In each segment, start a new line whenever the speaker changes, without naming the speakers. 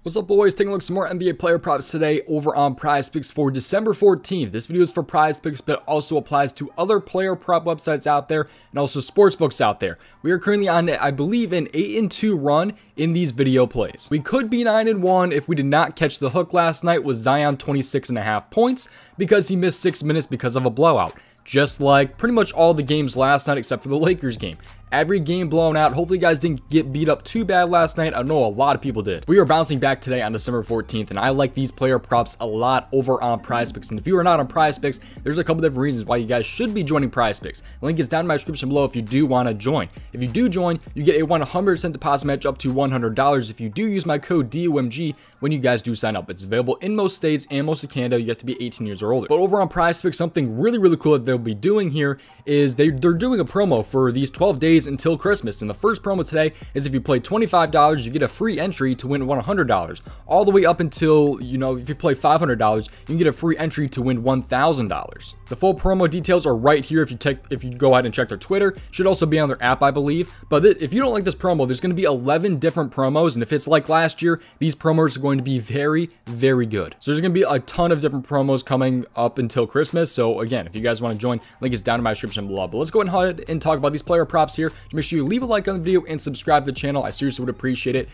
What's up, boys? Taking a look at some more NBA player props today over on PrizePicks for December 14th. This video is for PrizePicks, but also applies to other player prop websites out there and also sportsbooks out there. We are currently on, I believe, an 8-2 run in these video plays. We could be 9-1 if we did not catch the hook last night with Zion 26.5 points because he missed 6 minutes because of a blowout. Just like pretty much all the games last night except for the Lakers game. Every game blown out. Hopefully you guys didn't get beat up too bad last night. I know a lot of people did. We are bouncing back today on December 14th, and I like these player props a lot over on PrizePicks. And if you are not on PrizePicks, there's a couple different reasons why you guys should be joining PrizePicks. The link is down in my description below if you do want to join. If you do join, you get a 100% deposit match up to $100 if you do use my code DOMG when you guys do sign up. It's available in most states and most of Canada. You have to be 18 years or older. But over on PrizePicks, something really cool that they'll be doing here is they're doing a promo for these 12 days until Christmas. And the first promo today is if you play $25, you get a free entry to win $100. All the way up until, if you play $500, you can get a free entry to win $1,000. The full promo details are right here if you go ahead and check their Twitter. Should also be on their app, I believe. But if you don't like this promo, there's going to be 11 different promos. And if it's like last year, these promos are going to be very good. So there's going to be a ton of different promos coming up until Christmas. So again, if you guys want to join, link is down in my description below. But let's go ahead and talk about these player props here. Make sure you leave a like on the video and subscribe to the channel. I seriously would appreciate it.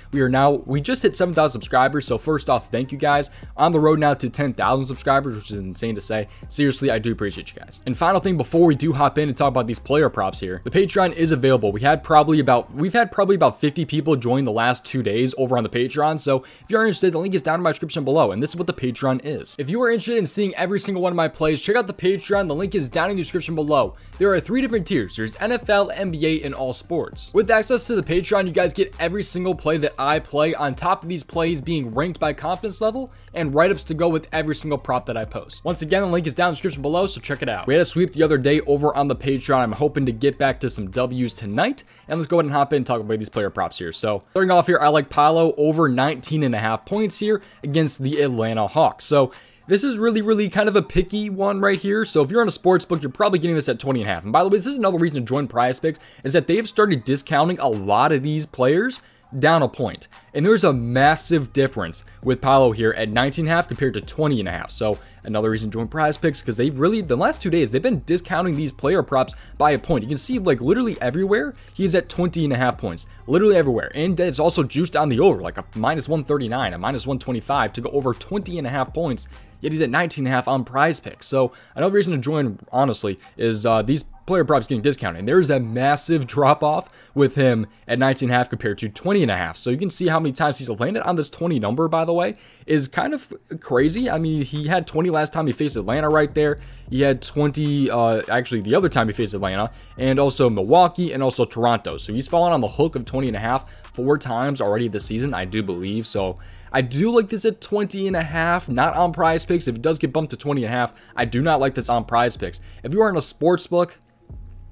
We just hit 7,000 subscribers. So first off, thank you guys. On the road now to 10,000 subscribers, which is insane to say. Seriously, I do appreciate you guys. And final thing before we do hop in and talk about these player props here, the Patreon is available. We've had probably about 50 people join the last 2 days over on the Patreon. So if you're interested, the link is down in my description below. And this is what the Patreon is. If you are interested in seeing every single one of my plays, check out the Patreon. The link is down in the description below. There are 3 different tiers. There's NFL, NBA, and all sports. With access to the Patreon, you guys get every single play that I play on top of these plays being ranked by confidence level and write-ups to go with every single prop that I post. Once again, the link is down in the description below, so check it out. We had a sweep the other day over on the Patreon. I'm hoping to get back to some W's tonight. And let's go ahead and hop in and talk about these player props here. So starting off here, I like Paolo over 19.5 points here against the Atlanta Hawks. So this is really kind of a picky one right here. So if you're on a sports book, you're probably getting this at 20.5. And by the way, this is another reason to join PrizePicks is that they've started discounting a lot of these players down a point. And there's a massive difference with Paolo here at 19.5 compared to 20.5. So another reason to join PrizePicks because they've really, the last 2 days, they've been discounting these player props by a point. You can see like literally everywhere, he's at 20.5 points. Literally everywhere. And it's also juiced on the over, like a -139, a -125 to go over 20.5 points. Yet he's at 19.5 on PrizePicks. So another reason to join, honestly, is these player props getting discounted. And there's a massive drop off with him at 19.5 compared to 20.5. So you can see how many times he's landed on this 20 number, by the way, is kind of crazy. I mean, he had 20 last time he faced Atlanta right there. He had 20, actually the other time he faced Atlanta, and also Milwaukee and also Toronto. So he's fallen on the hook of 20.5 4 times already this season, I do believe. So I do like this at 20.5, not on PrizePicks. If it does get bumped to 20.5, I do not like this on PrizePicks. If you are in a sports book,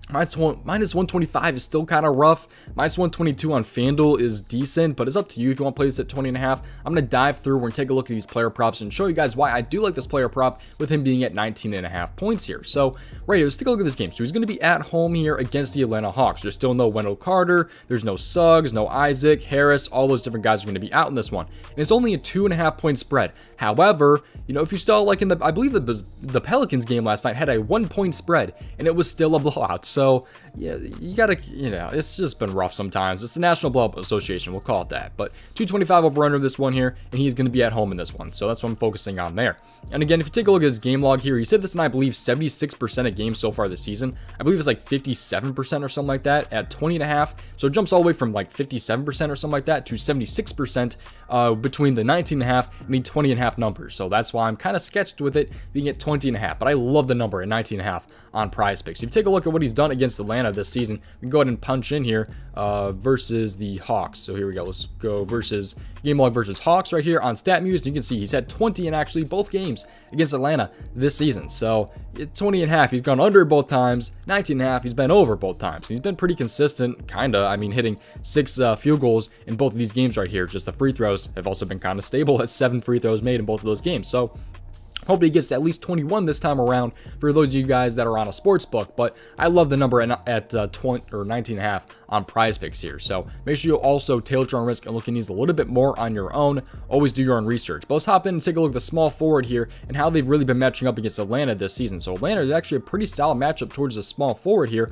-125 is still kind of rough. -122 on FanDuel is decent, but it's up to you if you want to play this at 20.5. I'm going to dive through and take a look at these player props and show you guys why I do like this player prop with him being at 19.5 points here. So right here, let's take a look at this game. So he's going to be at home here against the Atlanta Hawks. There's still no Wendell Carter. There's no Suggs, no Isaac, Harris. All those different guys are going to be out in this one. And it's only a 2.5 point spread. However, if you still like I believe the Pelicans game last night had a 1 point spread and it was still a blowout. So yeah, you gotta, it's just been rough sometimes. It's the National Blowout Association, we'll call it that. But 225 over under this one here, and he's going to be at home in this one. So that's what I'm focusing on there. And again, if you take a look at his game log here, he said this in, I believe, 76% of games so far this season. I believe it's like 57% or something like that at 20.5. So it jumps all the way from like 57% or something like that to 76% between the 19.5 and the 20.5 numbers. So that's why I'm kind of sketched with it being at 20.5. But I love the number at 19.5 on PrizePicks. If you take a look at what he's done against Atlanta this season, we can go ahead and punch in here versus the Hawks. So here we go. Let's go versus game log versus Hawks right here on Statmuse. You can see he's had 20 in actually both games against Atlanta this season. So 20.5, he's gone under both times. 19.5, he's been over both times. He's been pretty consistent, kind of. I mean, hitting 6 field goals in both of these games right here. Just the free throws have also been kind of stable at 7 free throws made in both of those games. So Hope he gets at least 21 this time around for those of you guys that are on a sports book, but I love the number at 20 or 19.5 on prize picks here. So make sure you also tailor your own risk and look at these a little bit more on your own. Always do your own research. But let's hop in and take a look at the small forward here and how they've really been matching up against Atlanta this season. So Atlanta is actually a pretty solid matchup towards the small forward here,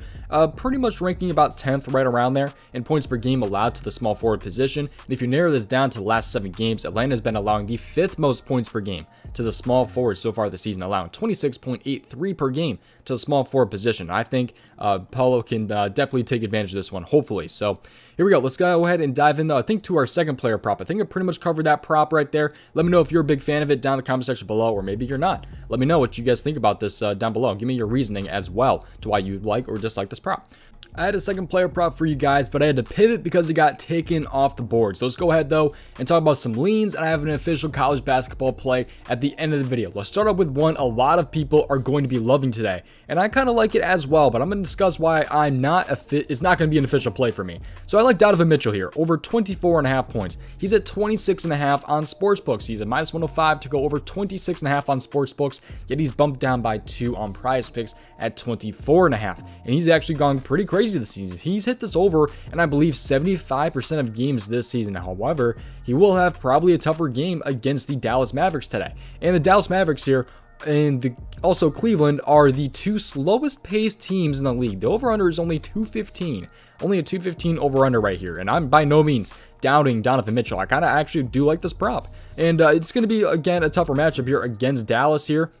pretty much ranking about 10th right around there in points per game allowed to the small forward position. And if you narrow this down to the last 7 games, Atlanta has been allowing the 5th most points per game to the small forward so far this season, allowing 26.83 per game to the small forward position. I think Paulo can definitely take advantage of this one, hopefully. So here we go. Let's go ahead and dive in, though, I think, to our second player prop. I think I pretty much covered that prop right there. Let me know if you're a big fan of it down in the comment section below, or maybe you're not. Let me know what you guys think about this down below. Give me your reasoning as well to why you like or dislike this prop. I had a second player prop for you guys, but I had to pivot because it got taken off the board. So let's go ahead, though, and talk about some leans, and I have an official college basketball play at the end of the video. Let's start off with one a lot of people are going to be loving today, and I kind of like it as well, but I'm going to discuss why it's not going to be an official play for me. So I like Donovan Mitchell here, over 24.5 points. He's at 26.5 on sportsbooks. He's at minus 105 to go over 26.5 on sportsbooks, yet he's bumped down by 2 on prize picks at 24.5, and he's actually gone pretty crazy this season. He's hit this over, and I believe 75% of games this season. However, he will have probably a tougher game against the Dallas Mavericks today. And the Dallas Mavericks here and also Cleveland are the 2 slowest paced teams in the league. The over-under is only 215. Only a 215 over-under right here. And I'm by no means doubting Donovan Mitchell. I kind of actually do like this prop. And it's going to be, again, a tougher matchup here against Dallas here.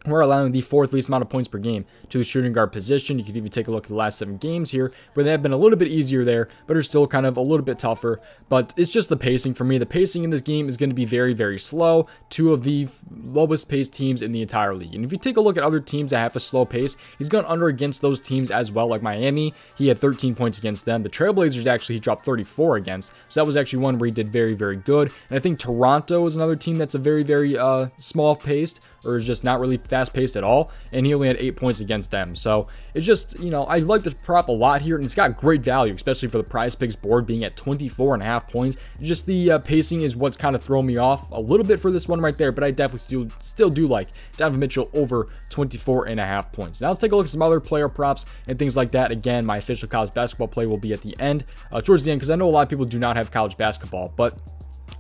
We're allowing the 4th least amount of points per game to the shooting guard position. You can even take a look at the last 7 games here, where they have been a little bit easier there, but are still kind of a little bit tougher. But it's just the pacing for me. The pacing in this game is going to be very, very slow. 2 of the lowest paced teams in the entire league. And if you take a look at other teams that have a slow pace, he's gone under against those teams as well, like Miami. He had 13 points against them. The Trailblazers, actually, he dropped 34 against. So that was actually one where he did very, very good. And I think Toronto is another team that's a very, very small paced, or is just not really fast-paced at all, and he only had 8 points against them. So it's just, you know, I like this prop a lot here, and it's got great value, especially for the prize picks board being at 24.5 points. Just the pacing is what's kind of throwing me off a little bit for this one right there, but I definitely still do like Donovan Mitchell over 24.5 points. Now let's take a look at some other player props and things like that. Again, my official college basketball play will be at the end, towards the end, because I know a lot of people do not have college basketball, but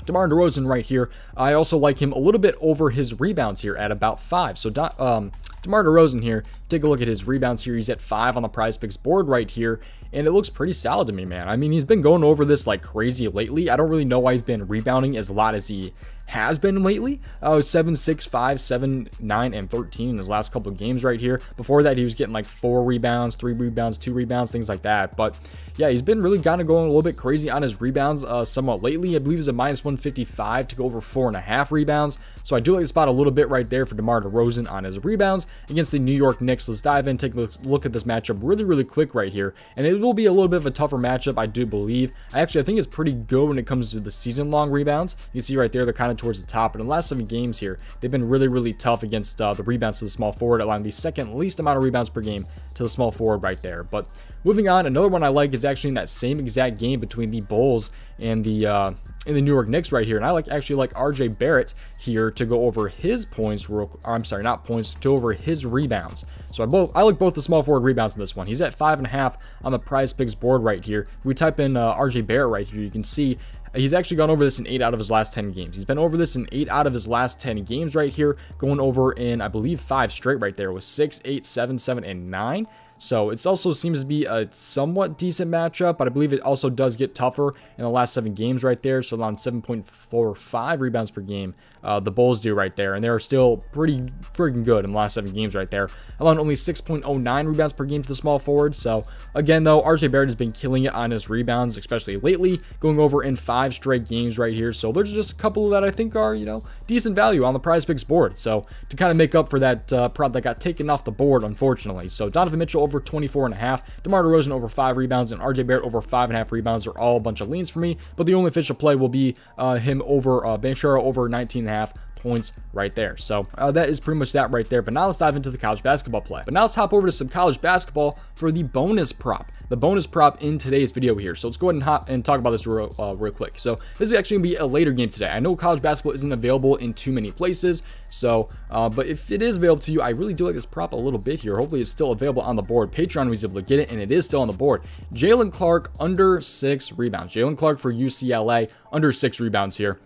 DeMar DeRozan right here, I also like him a little bit over his rebounds here at about 5. So DeMar DeRozan here, take a look at his rebounds here. He's at 5 on the prize picks board right here, and it looks pretty solid to me, man. I mean, he's been going over this like crazy lately. I don't really know why he's been rebounding as a lot as he has been lately. 7, 6, 5, 7, 9, and 13 in his last couple of games right here. Before that, he was getting like 4 rebounds, 3 rebounds, 2 rebounds, things like that. But yeah, he's been really kind of going a little bit crazy on his rebounds somewhat lately. I believe he's a minus 155 to go over 4.5 rebounds. So I do like the spot a little bit right there for DeMar DeRozan on his rebounds against the New York Knicks. Let's dive in, take a look at this matchup really, really quick right here. And it will be a little bit of a tougher matchup, I do believe. I think it's pretty good when it comes to the season-long rebounds. You can see right there, they're kind of towards the top. And in the last 7 games here, they've been really, really tough against the rebounds to the small forward, allowing the 2nd least amount of rebounds per game to the small forward right there. But moving on, another one I like is actually in that same exact game between the Bulls and the New York Knicks right here. And I actually like RJ Barrett here to go over his points, to over his rebounds. So I like both the small forward rebounds in this one. He's at 5.5 on the prize picks board right here. If we type in RJ Barrett right here, you can see he's actually gone over this in 8 out of his last 10 games. He's been over this in 8 out of his last 10 games right here, going over in, I believe, 5 straight right there with 6, 8, 7, 7, and 9. So it also seems to be a somewhat decent matchup, but I believe it also does get tougher in the last 7 games right there. So around 7.45 rebounds per game, the Bulls do right there. And they're still pretty freaking good in the last 7 games right there. Allowing only 6.09 rebounds per game to the small forward. So again, though, RJ Barrett has been killing it on his rebounds, especially lately, going over in 5 straight games right here. So there's just a couple that I think are, you know, decent value on the prize picks board. So to kind of make up for that prop that got taken off the board, unfortunately. So Donovan Mitchell over 24.5, DeMar DeRozan over 5 rebounds, and RJ Barrett over 5.5 rebounds are all a bunch of leans for me. But the only official play will be him over Banchero over 19.5 points right there. So that is pretty much that right there. But now let's dive into the college basketball play. But now let's hop over to some college basketball for the bonus prop. The bonus prop in today's video here. So let's go ahead and talk about this real quick. So this is actually gonna be a later game today. I know college basketball isn't available in too many places. So, but if it is available to you, I really do like this prop a little bit here. Hopefully it's still available on the board. Patreon was able to get it, and it is still on the board. Jalen Clark under 6 rebounds. Jalen Clark for UCLA under 6 rebounds here.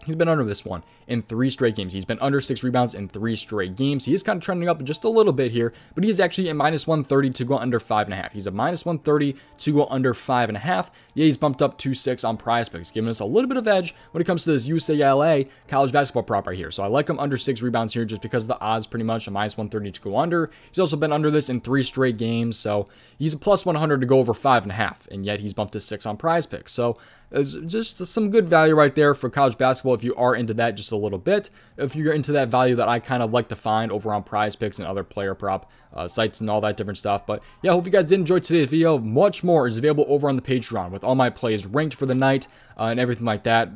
He's been under this one in 3 straight games. He's been under 6 rebounds in 3 straight games. He is kind of trending up just a little bit here, but he is actually at -130 to go under 5.5. He's at -130 to go under 5.5. Yeah, he's bumped up to 6 on prizepicks, giving us a little bit of edge when it comes to this UCLA college basketball prop right here. So I like him under 6 rebounds here just because of the odds pretty much, a -130 to go under. He's also been under this in 3 straight games, so he's a +100 to go over 5.5, and yet he's bumped to 6 on prizepicks. So it's just some good value right there for college basketball if you are into that just a little bit. If you're into that value that I kind of like to find over on prizepicks and other player prop sites and all that different stuff. But yeah, hope you guys did enjoy today's video. Much more is available over on the Patreon with all my plays ranked for the night and everything like that.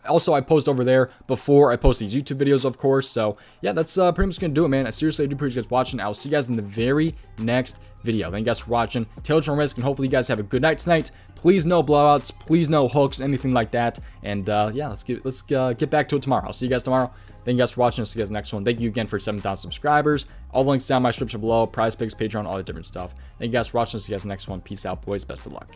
Also, I post over there before I post these YouTube videos, of course. So yeah, that's pretty much gonna do it, man. I seriously do appreciate you guys watching. I will see you guys in the very next video. Thank you guys for watching. Taylor from Risk, and hopefully you guys have a good night tonight. Please no blowouts, please no hooks, anything like that. And yeah, let's get back to it tomorrow. I'll see you guys tomorrow. Thank you guys for watching. I'll see you guys next one. Thank you again for 7,000 subscribers. All the links down in my description below. Prizepicks, Patreon, all the different stuff. Thank you guys for watching. I'll see you guys next one. Peace out, boys. Best of luck.